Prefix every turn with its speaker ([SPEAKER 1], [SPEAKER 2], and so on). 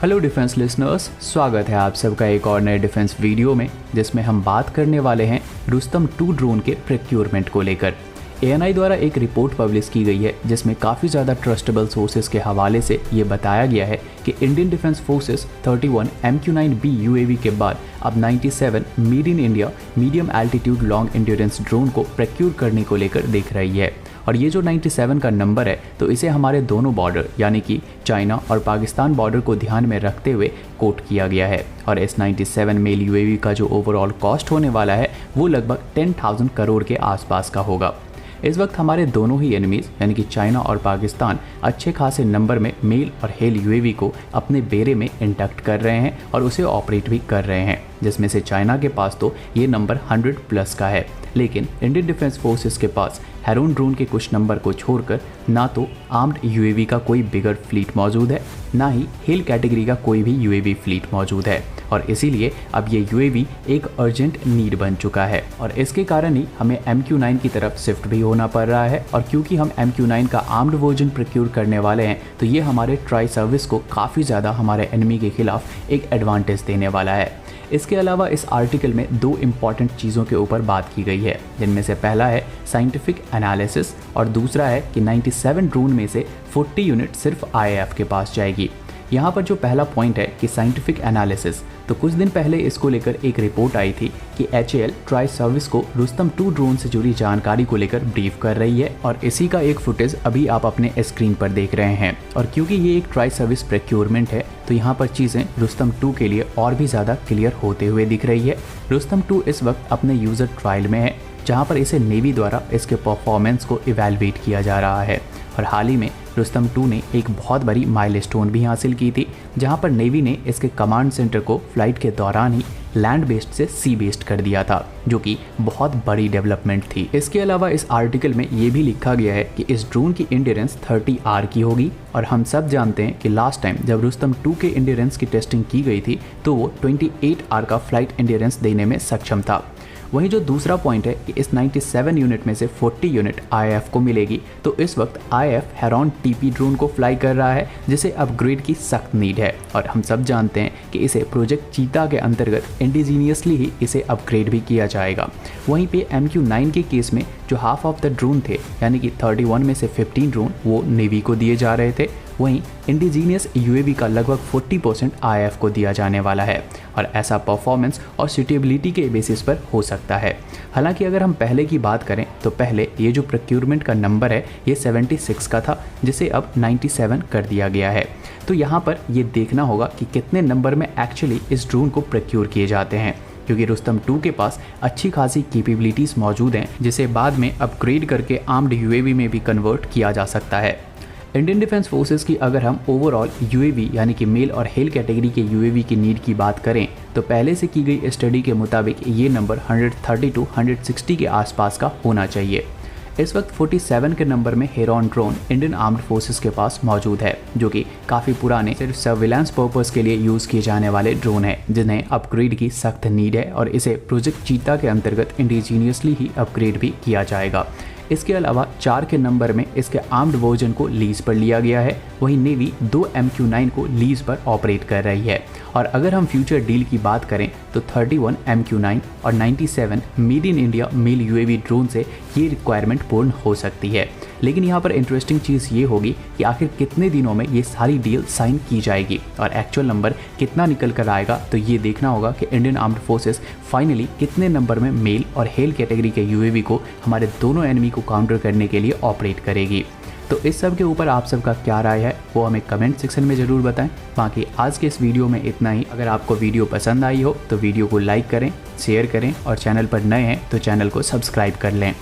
[SPEAKER 1] Hello defence listeners, स्वागत है आप सबका एक और नए डिफेंस वीडियो में, जिसमें हम बात करने वाले हैं रुस्तम 2 ड्रोन के प्रोक्योरमेंट को लेकर। ANI द्वारा एक रिपोर्ट पब्लिश की गई है जिसमें काफ़ी ज़्यादा ट्रस्टेबल सोर्सेज के हवाले से ये बताया गया है कि Indian defence forces 31 MQ-9B UAV के बाद अब 97 made in India medium altitude long endurance drone को प्रोक्योर करने को लेकर देख रही है। और ये जो 97 का नंबर है, तो इसे हमारे दोनों बॉर्डर यानी कि चाइना और पाकिस्तान बॉर्डर को ध्यान में रखते हुए कोट किया गया है। और इस 97 मेल UAV का जो ओवरऑल कॉस्ट होने वाला है वो लगभग 10,000 करोड़ के आसपास का होगा। इस वक्त हमारे दोनों ही एनिमीज यानी कि चाइना और पाकिस्तान अच्छे खासे नंबर में मेल और हेल UAV को अपने बेरे में इंडक्ट कर रहे हैं और उसे ऑपरेट भी कर रहे हैं, जिसमें से चाइना के पास तो ये नंबर 100+ का है। लेकिन इंडियन डिफेंस फोर्सेस के पास हेरोन ड्रोन के कुछ नंबर को छोड़कर ना तो आर्म्ड UAV का कोई बिगर फ्लीट मौजूद है, ना ही हेल कैटेगरी का कोई भी UAV फ्लीट मौजूद है। और इसीलिए अब ये UAV एक अर्जेंट नीड बन चुका है और इसके कारण ही हमें MQ-9 की तरफ शिफ्ट भी होना पड़ रहा है। और क्योंकि हम MQ-9 का आर्म्ड वर्जन प्रोक्योर करने वाले हैं, तो ये हमारे ट्राई सर्विस को काफ़ी ज़्यादा हमारे एनिमी के खिलाफ एक एडवांटेज देने वाला है। इसके अलावा इस आर्टिकल में 2 इम्पॉर्टेंट चीज़ों के ऊपर बात की गई है, जिनमें से पहला है साइंटिफिक एनालिसिस और दूसरा है कि 97 ड्रोन में से 40 यूनिट सिर्फ IAF के पास जाएगी। यहाँ पर जो पहला पॉइंट है कि साइंटिफिक एनालिसिस, तो कुछ दिन पहले इसको लेकर एक रिपोर्ट आई थी कि HAL ट्राई सर्विस को रुस्तम 2 ड्रोन से जुड़ी जानकारी को लेकर ब्रीफ कर रही है और इसी का एक फुटेज अभी आप अपने स्क्रीन पर देख रहे हैं। और क्योंकि ये एक ट्राई सर्विस प्रोक्योरमेंट है, तो यहाँ पर चीज़ें रुस्तम 2 के लिए और भी ज़्यादा क्लियर होते हुए दिख रही है। रुस्तम 2 इस वक्त अपने यूज़र ट्रायल में है, जहाँ पर इसे नेवी द्वारा इसके परफॉर्मेंस को इवेलुएट किया जा रहा है। और हाल ही में रुस्तम 2 ने एक बहुत बड़ी माइलस्टोन भी हासिल की थी, जहां पर नेवी ने इसके कमांड सेंटर को फ्लाइट के दौरान ही लैंड बेस्ड से सी बेस्ड कर दिया था, जो कि बहुत बड़ी डेवलपमेंट थी। इसके अलावा इस आर्टिकल में ये भी लिखा गया है कि इस ड्रोन की एंड्योरेंस 30R की होगी। और हम सब जानते हैं कि लास्ट टाइम जब रुस्तम 2 के एंड्योरेंस की टेस्टिंग की गई थी, तो वो 28R का फ्लाइट एंड्योरेंस देने में सक्षम था। वहीं जो दूसरा पॉइंट है कि इस 97 यूनिट में से 40 यूनिट IAF को मिलेगी, तो इस वक्त IAF हेरॉन TP ड्रोन को फ्लाई कर रहा है, जिसे अपग्रेड की सख्त नीड है। और हम सब जानते हैं कि इसे प्रोजेक्ट चीता के अंतर्गत इंडिजीनियसली ही इसे अपग्रेड भी किया जाएगा। वहीं पे MQ-9 के केस में जो हाफ ऑफ द ड्रोन थे, यानी कि 31 में से 15 ड्रोन वो नेवी को दिए जा रहे थे, वहीं इंडिजीनियस UAV का लगभग 40% IAF को दिया जाने वाला है। और ऐसा परफॉर्मेंस और सूटेबिलिटी के बेसिस पर हो सकता है। हालांकि अगर हम पहले की बात करें, तो पहले ये जो प्रोक्योरमेंट का नंबर है ये 76 का था, जिसे अब 97 कर दिया गया है। तो यहाँ पर ये देखना होगा कि कितने नंबर में एक्चुअली इस ड्रोन को प्रोक्योर किए जाते हैं, क्योंकि रुस्तम 2 के पास अच्छी खासी कैपेबिलिटीज़ मौजूद हैं, जिसे बाद में अपग्रेड करके आर्म्ड UAV में भी कन्वर्ट किया जा सकता है। इंडियन डिफेंस फोर्सेस की अगर हम ओवरऑल UAV यानी कि मेल और हेल कैटेगरी के UAV की नीड की बात करें, तो पहले से की गई स्टडी के मुताबिक ये नंबर 130 to 160 के आसपास का होना चाहिए। इस वक्त 47 के नंबर में heron drone Indian armed forces के पास मौजूद है, जो कि काफ़ी पुराने सिर्फ सर्विलांस पर्पस के लिए यूज़ किए जाने वाले ड्रोन है, जिन्हें अपग्रेड की सख्त नीड है और इसे प्रोजेक्ट चीता के अंतर्गत इंडिजीनियसली ही अपग्रेड भी किया जाएगा। इसके अलावा 4 के नंबर में इसके आर्म्ड वर्जन को लीज पर लिया गया है। वहीं नेवी 2 MQ-9 को लीज पर ऑपरेट कर रही है। और अगर हम फ्यूचर डील की बात करें, तो 31 MQ-9 और 97 made in India male UAV drone से ये रिक्वायरमेंट पूर्ण हो सकती है। लेकिन यहाँ पर इंटरेस्टिंग चीज़ ये होगी कि आखिर कितने दिनों में ये सारी डील साइन की जाएगी और एक्चुअल नंबर कितना निकल कर आएगा। तो ये देखना होगा कि इंडियन आर्म्ड फोर्सेस फाइनली कितने नंबर में मेल और हेल कैटेगरी के UAV को हमारे दोनों एनिमी को काउंटर करने के लिए ऑपरेट करेगी। तो इस सब के ऊपर आप सबका क्या राय है वो हमें कमेंट सेक्शन में ज़रूर बताएं। बाकी आज के इस वीडियो में इतना ही। अगर आपको वीडियो पसंद आई हो तो वीडियो को लाइक करें, शेयर करें और चैनल पर नए हैं तो चैनल को सब्सक्राइब कर लें।